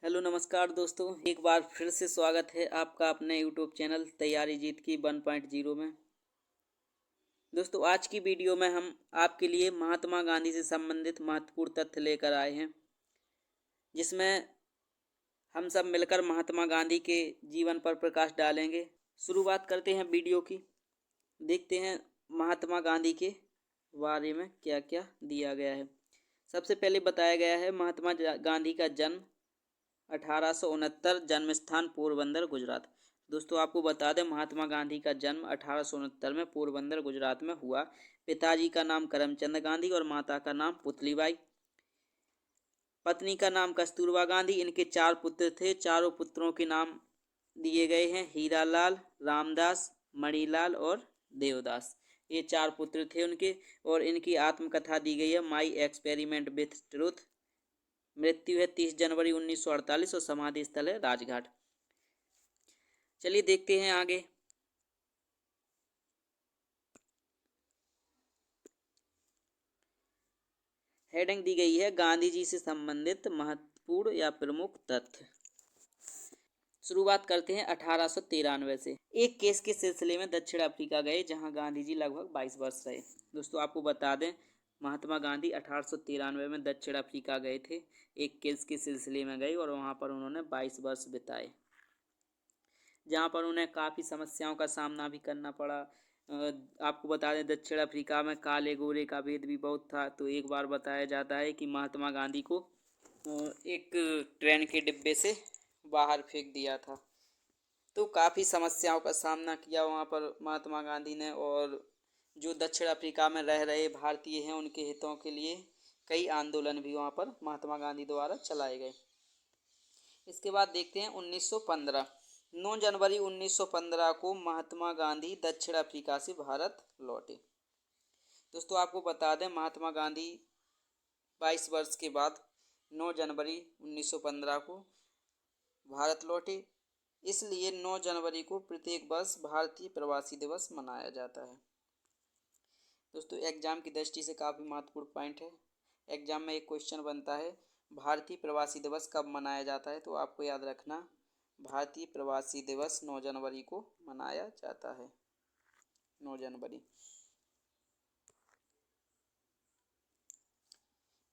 Hello नमस्कार दोस्तों, एक बार फिर से स्वागत है आपका अपने यूट्यूब चैनल तैयारी जीत की 1.0 में। दोस्तों, आज की वीडियो में हम आपके लिए महात्मा गांधी से संबंधित महत्वपूर्ण तथ्य लेकर आए हैं, जिसमें हम सब मिलकर महात्मा गांधी के जीवन पर प्रकाश डालेंगे। शुरुआत करते हैं वीडियो की। देखते हैं महात्मा गांधी के बारे में क्या क्या दिया गया है। सबसे पहले बताया गया है महात्मा गांधी का जन्म 1869, जन्म स्थान पोरबंदर गुजरात। दोस्तों, आपको बता दें महात्मा गांधी का जन्म 1869 में पोरबंदर गुजरात में हुआ। पिताजी का नाम करमचंद गांधी और माता का नाम पुतलीबाई। पत्नी का नाम कस्तूरबा गांधी। इनके 4 पुत्र थे। चारों पुत्रों के नाम दिए गए हैं हीरालाल, रामदास, मणिलाल और देवदास। ये 4 पुत्र थे उनके। और इनकी आत्मकथा दी गई है माई एक्सपेरिमेंट विथ ट्रूथ। मृत्यु है 30 जनवरी 1948 और समाधि स्थल है राजघाट। चलिए देखते हैं आगे। हेडिंग दी गई है गांधी जी से संबंधित महत्वपूर्ण या प्रमुख तथ्य। शुरुआत करते हैं 1893 से। एक केस के सिलसिले में दक्षिण अफ्रीका गए, जहां गांधी जी लगभग 22 वर्ष रहे। दोस्तों, आपको बता दें महात्मा गांधी 1893 में दक्षिण अफ्रीका गए थे। एक केस के सिलसिले में गए और वहां पर उन्होंने 22 वर्ष बिताए, जहाँ पर उन्हें काफ़ी समस्याओं का सामना भी करना पड़ा। आपको बता दें दक्षिण अफ्रीका में काले गोरे का भेद भी बहुत था। तो एक बार बताया जाता है कि महात्मा गांधी को एक ट्रेन के डिब्बे से बाहर फेंक दिया था। तो काफ़ी समस्याओं का सामना किया वहाँ पर महात्मा गांधी ने। और जो दक्षिण अफ्रीका में रह रहे भारतीय हैं उनके हितों के लिए कई आंदोलन भी वहाँ पर महात्मा गांधी द्वारा चलाए गए। इसके बाद देखते हैं 1915। 9 जनवरी 1915 को महात्मा गांधी दक्षिण अफ्रीका से भारत लौटे। दोस्तों, आपको बता दें महात्मा गांधी 22 वर्ष के बाद 9 जनवरी 1915 को भारत लौटे। इसलिए 9 जनवरी को प्रत्येक वर्ष भारतीय प्रवासी दिवस मनाया जाता है। दोस्तों, एग्जाम की दृष्टि से काफ़ी महत्वपूर्ण पॉइंट है। एग्जाम में एक क्वेश्चन बनता है भारतीय प्रवासी दिवस कब मनाया जाता है। तो आपको याद रखना भारतीय प्रवासी दिवस 9 जनवरी को मनाया जाता है। 9 जनवरी।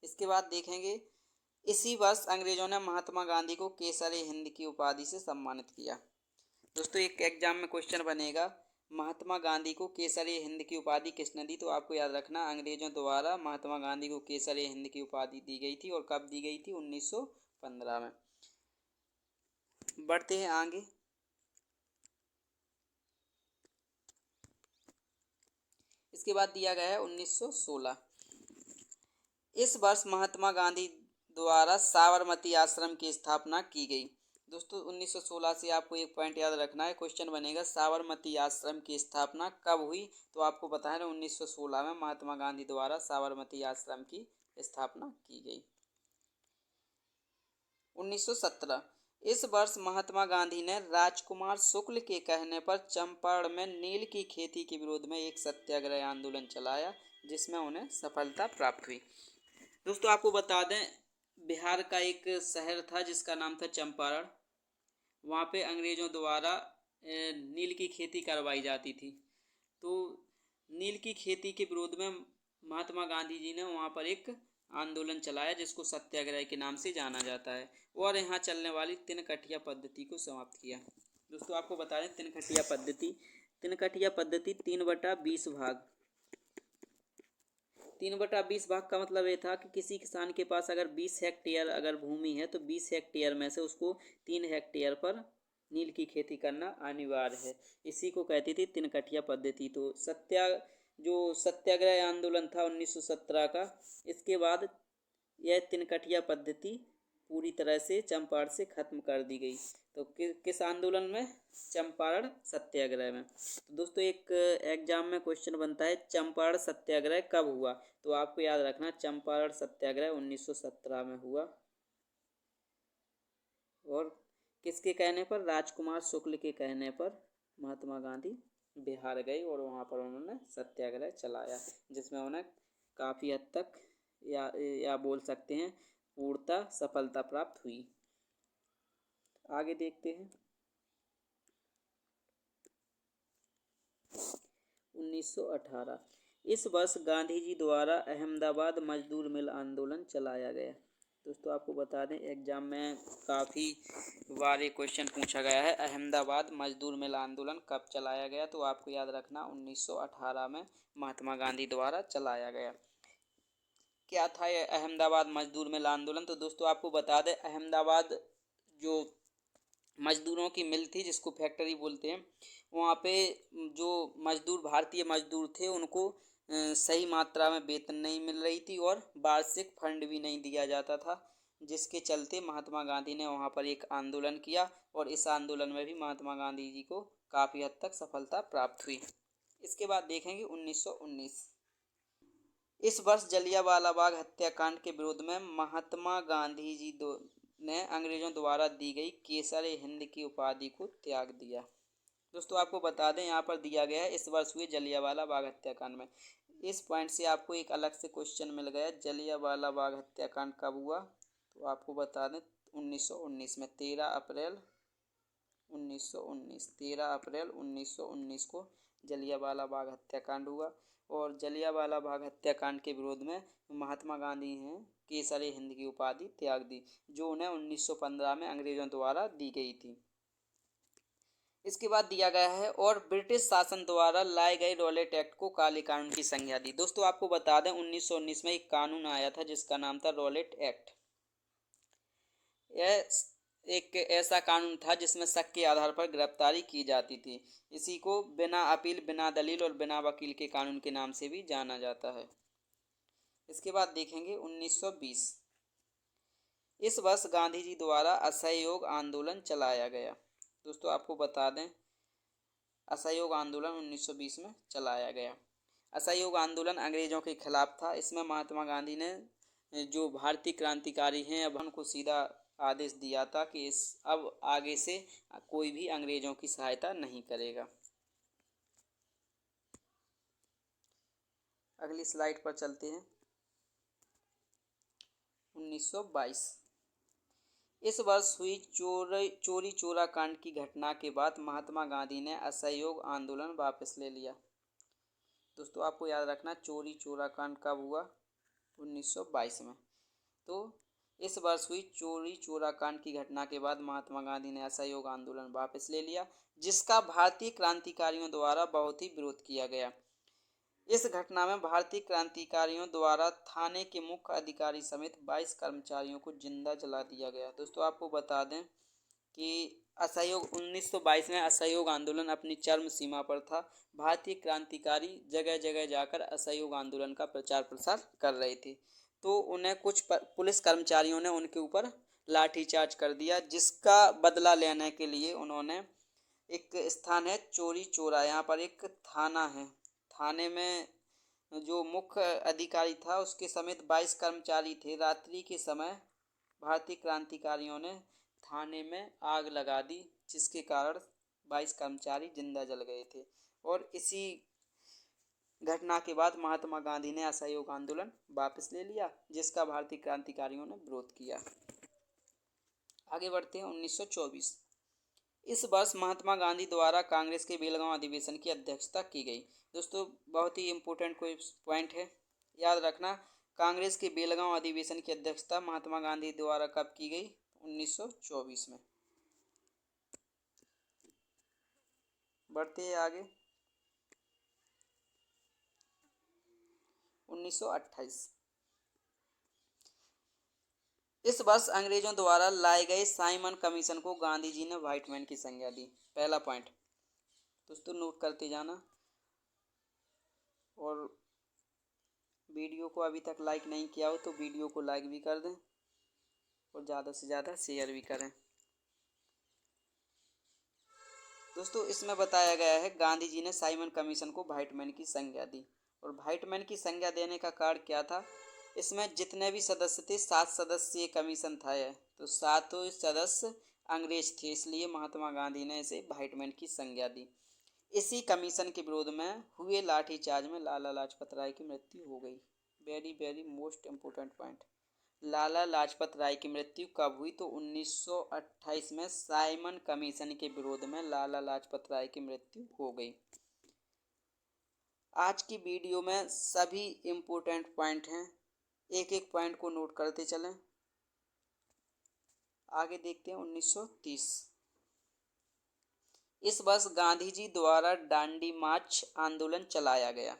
इसके बाद देखेंगे इसी वर्ष अंग्रेजों ने महात्मा गांधी को केसर-ए-हिंद की उपाधि से सम्मानित किया। दोस्तों, एक एग्जाम में क्वेश्चन बनेगा महात्मा गांधी को केसर-ए-हिंद की उपाधि किसने दी। तो आपको याद रखना अंग्रेजों द्वारा महात्मा गांधी को केसर-ए-हिंद की उपाधि दी गई थी। और कब दी गई थी? 1915 में। बढ़ते हैं आगे। इसके बाद दिया गया है 1916। इस वर्ष महात्मा गांधी द्वारा साबरमती आश्रम की स्थापना की गई। दोस्तों, 1916 से आपको एक पॉइंट याद रखना है। क्वेश्चन बनेगा साबरमती आश्रम की स्थापना कब हुई। तो आपको बताना 1916 में महात्मा गांधी द्वारा साबरमती आश्रम की स्थापना की गई। 1917। इस वर्ष महात्मा गांधी ने राजकुमार शुक्ल के कहने पर चंपारण में नील की खेती के विरोध में एक सत्याग्रह आंदोलन चलाया, जिसमें उन्हें सफलता प्राप्त हुई। दोस्तों, आपको बता दें बिहार का एक शहर था जिसका नाम था चंपारण। वहाँ पे अंग्रेज़ों द्वारा नील की खेती करवाई जाती थी। तो नील की खेती के विरोध में महात्मा गांधी जी ने वहाँ पर एक आंदोलन चलाया, जिसको सत्याग्रह के नाम से जाना जाता है। और यहाँ चलने वाली तिनकठिया पद्धति को समाप्त किया। दोस्तों, आपको बता दें तिनकठिया पद्धति 3/20 भाग। 3/20 भाग का मतलब ये था कि किसी किसान के पास अगर 20 हेक्टेयर अगर भूमि है तो 20 हेक्टेयर में से उसको 3 हेक्टेयर पर नील की खेती करना अनिवार्य है। इसी को कहती थी तिनकठिया पद्धति। तो सत्याग्रह आंदोलन था 1917 का। इसके बाद यह तिनकठिया पद्धति पूरी तरह से चंपारण से खत्म कर दी गई। तो किस आंदोलन में? चंपारण सत्याग्रह में। तो दोस्तों, एक एग्जाम में क्वेश्चन बनता है चंपारण सत्याग्रह कब हुआ। तो आपको याद रखना चंपारण सत्याग्रह 1917 में हुआ। और किसके कहने पर? राजकुमार शुक्ल के कहने पर महात्मा गांधी बिहार गए और वहाँ पर उन्होंने सत्याग्रह चलाया, जिसमें उन्हें काफ़ी हद तक या बोल सकते हैं पूर्णतः सफलता प्राप्त हुई। आगे देखते हैं। 1918, इस वर्ष गांधी जी द्वारा अहमदाबाद मजदूर मिल आंदोलन चलाया गया। दोस्तों आपको बता दें एग्जाम में काफ़ी बार ये क्वेश्चन पूछा गया है, अहमदाबाद मजदूर मिल आंदोलन कब चलाया गया, तो आपको याद रखना 1918 में महात्मा गांधी द्वारा चलाया गया। क्या था ये अहमदाबाद मजदूर मिल आंदोलन? तो दोस्तों आपको बता दें अहमदाबाद जो मजदूरों की मिल थी, जिसको फैक्ट्री बोलते हैं, वहाँ पे जो मजदूर भारतीय मजदूर थे उनको सही मात्रा में वेतन नहीं मिल रही थी और वार्षिक फंड भी नहीं दिया जाता था, जिसके चलते महात्मा गांधी ने वहाँ पर एक आंदोलन किया और इस आंदोलन में भी महात्मा गांधी जी को काफ़ी हद तक सफलता प्राप्त हुई। इसके बाद देखेंगे 1919, इस वर्ष जलियांवाला बाग हत्याकांड के विरोध में महात्मा गांधी जी ने अंग्रेजों द्वारा दी गई केसर हिंद की उपाधि को त्याग दिया। दोस्तों आपको बता दें यहाँ पर दिया गया है इस वर्ष हुए जलियांवाला बाग हत्याकांड में। इस पॉइंट से आपको एक अलग से क्वेश्चन मिल गया, जलियांवाला बाग हत्याकांड कब हुआ? तो आपको बता दें 1919 में 13 अप्रैल 1919 को जलियांवाला बाग हत्याकांड हुआ और जलियांवाला बाग हत्याकांड के विरोध में महात्मा गांधी ने केसर हिंद की उपाधि त्याग दी, जो उन्हें 1915 में अंग्रेजों द्वारा दी गई थी। इसके बाद दिया गया है और ब्रिटिश शासन द्वारा लाए गए रॉलेट एक्ट को काले कानून की संज्ञा दी। दोस्तों आपको बता दें 1919 में एक कानून आया था जिसका नाम था रॉलेट एक्ट। यह एक ऐसा कानून था जिसमें शक के आधार पर गिरफ्तारी की जाती थी। इसी को बिना अपील, बिना दलील और बिना वकील के कानून के नाम से भी जाना जाता है। इसके बाद देखेंगे 1920, इस वर्ष गांधी जी द्वारा असहयोग आंदोलन चलाया गया। दोस्तों आपको बता दें असहयोग आंदोलन 1920 में चलाया गया। असहयोग आंदोलन अंग्रेजों के खिलाफ था। इसमें महात्मा गांधी ने जो भारतीय क्रांतिकारी हैं अब उनको सीधा आदेश दिया था कि इस अब आगे से कोई भी अंग्रेजों की सहायता नहीं करेगा। अगली स्लाइड पर चलते हैं। 1922, इस वर्ष हुई चोरी चोरा कांड की घटना के बाद महात्मा गांधी ने असहयोग आंदोलन वापस ले लिया। दोस्तों आपको याद रखना चोरी चोरा कांड कब हुआ? 1922 में। तो इस वर्ष हुई चोरी चोरा कांड की घटना के बाद महात्मा गांधी ने असहयोग आंदोलन वापस ले लिया, जिसका भारतीय क्रांतिकारियों द्वारा बहुत ही विरोध किया गया। इस घटना में भारतीय क्रांतिकारियों द्वारा थाने के मुख्य अधिकारी समेत 22 कर्मचारियों को जिंदा जला दिया गया। दोस्तों आपको बता दें कि असहयोग 1922 में असहयोग आंदोलन अपनी चरम सीमा पर था। भारतीय क्रांतिकारी जगह जगह जाकर असहयोग आंदोलन का प्रचार प्रसार कर रहे थे, तो उन्हें कुछ पुलिस कर्मचारियों ने उनके ऊपर लाठीचार्ज कर दिया, जिसका बदला लेने के लिए उन्होंने एक स्थान है चोरी चोरा, यहाँ पर एक थाना है, थाने में जो मुख्य अधिकारी था उसके समेत 22 कर्मचारी थे। रात्रि के समय भारतीय क्रांतिकारियों ने थाने में आग लगा दी, जिसके कारण 22 कर्मचारी जिंदा जल गए थे और इसी घटना के बाद महात्मा गांधी ने असहयोग आंदोलन वापस ले लिया, जिसका भारतीय क्रांतिकारियों ने विरोध किया। आगे बढ़ते हैं 1924, इस वर्ष महात्मा गांधी द्वारा कांग्रेस के बेलगांव अधिवेशन की अध्यक्षता की गई। दोस्तों बहुत ही इम्पोर्टेंट कोई पॉइंट है, याद रखना कांग्रेस के बेलगांव अधिवेशन की अध्यक्षता महात्मा गांधी द्वारा कब की गई? 1924 में। बढ़ते हैं आगे 1928, इस वर्ष अंग्रेजों द्वारा लाए गए साइमन कमीशन को गांधी जी ने व्हाइट मैन की संज्ञा दी। पहला पॉइंट दोस्तों नोट करते जाना और वीडियो को अभी तक लाइक नहीं किया हो तो वीडियो को लाइक भी कर दें और ज़्यादा से ज़्यादा शेयर भी करें। दोस्तों इसमें बताया गया है गांधी जी ने साइमन कमीशन को व्हाइट मैन की संज्ञा दी और व्हाइट मैन की संज्ञा देने का कारण क्या था? इसमें जितने भी सदस्य थे 7 सदस्यीय कमीशन था यह, तो 7 सदस्य अंग्रेज थे, इसलिए महात्मा गांधी ने इसे व्हाइट मैन की संज्ञा दी। इसी कमीशन के विरोध में हुए लाठीचार्ज में लाला लाजपत राय की मृत्यु हो गई। Very very most important point. Lala Lajpat Rai की मृत्यु कब हुई? तो 1928 में साइमन कमीशन के विरोध में लाला लाजपत राय की मृत्यु हो गई। आज की वीडियो में सभी इम्पोर्टेंट पॉइंट हैं, एक एक पॉइंट को नोट करते चलें। आगे देखते हैं 1930। इस वर्ष गांधी जी द्वारा दांडी मार्च आंदोलन चलाया गया।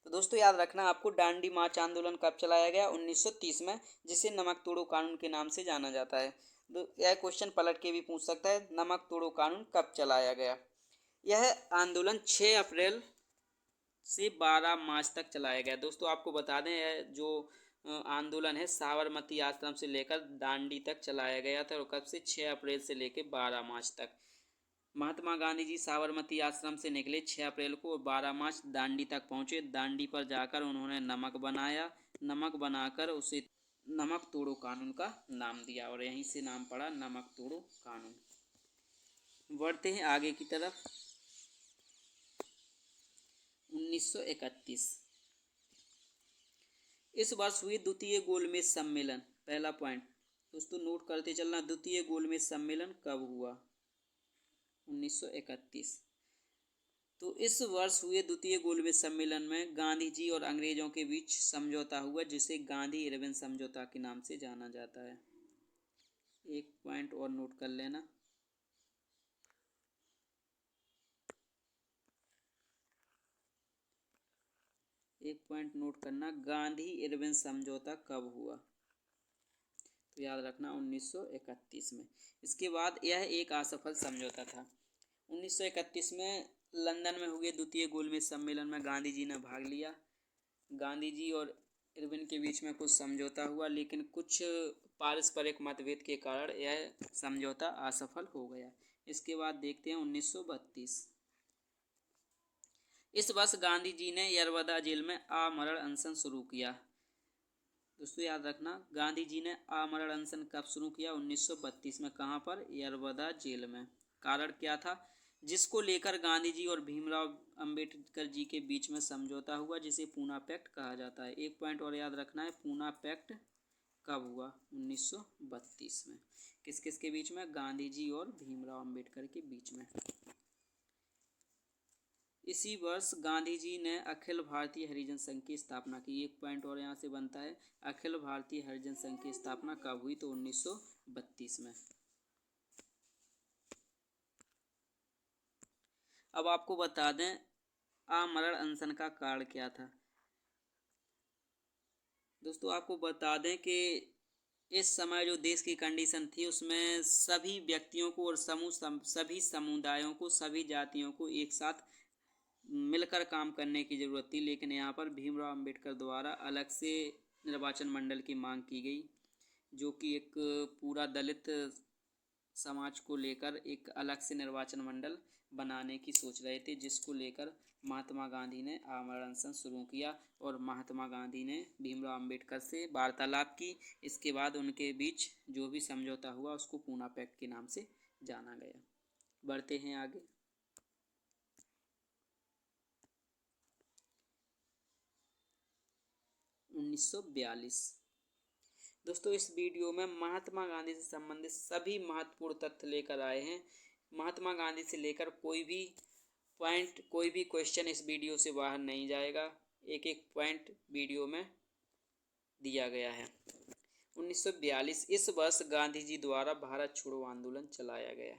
तो दोस्तों याद रखना आपको, दांडी मार्च आंदोलन कब चलाया गया? 1930 में, जिसे नमक तोड़ो कानून के नाम से जाना जाता है। तो यह क्वेश्चन पलट के भी पूछ सकता है, नमक तोड़ो कानून कब चलाया गया? यह आंदोलन 6 अप्रैल से 12 मार्च तक चलाया गया। दोस्तों आपको बता दें, यह जो आंदोलन है साबरमती आश्रम से लेकर दांडी तक चलाया गया था, और कब से? 6 अप्रैल से लेकर 12 मार्च तक। महात्मा गांधी जी साबरमती आश्रम से निकले 6 अप्रैल को और 12 मार्च दांडी तक पहुंचे। दांडी पर जाकर उन्होंने नमक बनाया, नमक बनाकर उसे नमक तोड़ो कानून का नाम दिया, और यहीं से नाम पड़ा नमक तोड़ो कानून। बढ़ते हैं आगे की तरफ। 1931। इस वर्ष हुई द्वितीय गोलमेज सम्मेलन। पहला पॉइंट दोस्तों नोट करते चलना, द्वितीय गोलमेज सम्मेलन कब हुआ? 1931। तो इस वर्ष हुए द्वितीय गोलमेज सम्मेलन में गांधी जी और अंग्रेजों के बीच समझौता हुआ, जिसे गांधी इरविन समझौता के नाम से जाना जाता है। एक पॉइंट और नोट कर लेना। एक पॉइंट नोट करना, गांधी इरविन समझौता कब हुआ? तो याद रखना 1931 में। इसके बाद यह एक असफल समझौता था। 1931 में लंदन में हुए द्वितीय गोलमेज सम्मेलन में गांधी जी ने भाग लिया। गांधी जी और इरविन के बीच में कुछ समझौता हुआ, लेकिन कुछ पारस्परिक मतभेद के कारण यह समझौता असफल हो गया। इसके बाद देखते हैं 1932। इस वर्ष गांधी जी ने यरवदा जेल में आमरण अनशन शुरू किया। दोस्तों याद रखना, गांधी जी ने आमरण अनशन कब शुरू किया? 1932 में। कहाँ पर? यरवदा जेल में। कारण क्या था? जिसको लेकर गांधी जी और भीमराव अंबेडकर जी के बीच में समझौता हुआ, जिसे पूना पैक्ट कहा जाता है। एक पॉइंट और याद रखना है, पूना पैक्ट कब हुआ? 1932 में। किस किस के बीच में? गांधी जी और भीमराव अंबेडकर के बीच में। इसी वर्ष गांधी जी ने अखिल भारतीय हरिजन संघ की स्थापना की। एक पॉइंट और यहाँ से बनता है, अखिल भारतीय हरिजन संघ की स्थापना कब हुई? तो 1932 में। अब आपको बता दें आमरण अनशन का कारण क्या था। दोस्तों आपको बता दें कि इस समय जो देश की कंडीशन थी, उसमें सभी व्यक्तियों को और सभी समुदायों को, सभी जातियों को एक साथ मिलकर काम करने की ज़रूरत थी। लेकिन यहाँ पर भीमराव अंबेडकर द्वारा अलग से निर्वाचन मंडल की मांग की गई, जो कि एक पूरा दलित समाज को लेकर एक अलग से निर्वाचन मंडल बनाने की सोच रहे थे, जिसको लेकर महात्मा गांधी ने आमरण अनशन शुरू किया और महात्मा गांधी ने भीमराव अंबेडकर से वार्तालाप की। इसके बाद उनके बीच जो भी समझौता हुआ उसको पूना पैक्ट के नाम से जाना गया। बढ़ते हैं आगे। 1942। दोस्तों इस वीडियो में महात्मा गांधी से संबंधित सभी महत्वपूर्ण तथ्य लेकर आए हैं। महात्मा गांधी से लेकर कोई भी पॉइंट, कोई भी क्वेश्चन इस वीडियो से बाहर नहीं जाएगा। एक एक पॉइंट वीडियो में दिया गया है। 1942। इस वर्ष गांधी जी द्वारा भारत छोड़ो आंदोलन चलाया गया।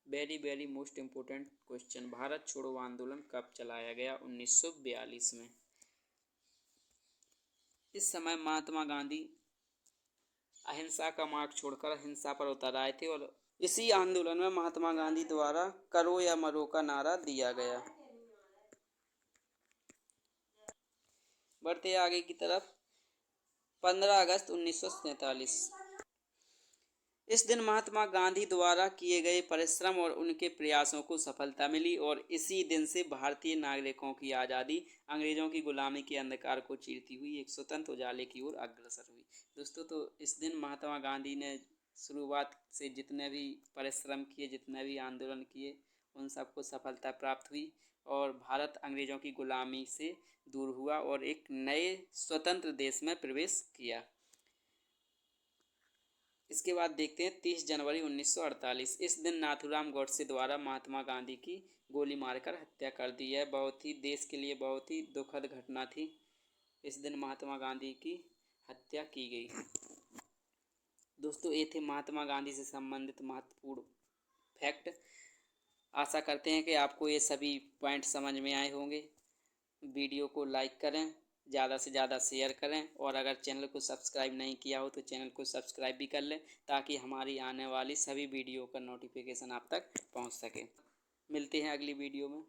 Very very most important question, Bharat छोड़ो आंदोलन कब चलाया गया? 1942 में। इस समय महात्मा गांधी अहिंसा का मार्ग छोड़कर हिंसा पर उतर आए थे, और इसी आंदोलन में महात्मा गांधी द्वारा करो या मरो का नारा दिया गया। बढ़ते आगे की तरफ। 15 अगस्त 1947। इस दिन महात्मा गांधी द्वारा किए गए परिश्रम और उनके प्रयासों को सफलता मिली, और इसी दिन से भारतीय नागरिकों की आज़ादी अंग्रेजों की गुलामी के अंधकार को चीरती हुई एक स्वतंत्र उजाले की ओर अग्रसर हुई। दोस्तों तो इस दिन महात्मा गांधी ने शुरुआत से जितने भी परिश्रम किए, जितने भी आंदोलन किए, उन सबको सफलता प्राप्त हुई और भारत अंग्रेजों की गुलामी से दूर हुआ और एक नए स्वतंत्र देश में प्रवेश किया। इसके बाद देखते हैं 30 जनवरी 1948। इस दिन नाथूराम गोडसे द्वारा महात्मा गांधी की गोली मारकर हत्या कर दी। यह बहुत ही देश के लिए बहुत ही दुखद घटना थी। इस दिन महात्मा गांधी की हत्या की गई। दोस्तों ये थे महात्मा गांधी से संबंधित महत्वपूर्ण फैक्ट। आशा करते हैं कि आपको ये सभी पॉइंट समझ में आए होंगे। वीडियो को लाइक करें, ज़्यादा से ज़्यादा शेयर करें और अगर चैनल को सब्सक्राइब नहीं किया हो तो चैनल को सब्सक्राइब भी कर लें ताकि हमारी आने वाली सभी वीडियो का नोटिफिकेशन आप तक पहुंच सके। मिलते हैं अगली वीडियो में।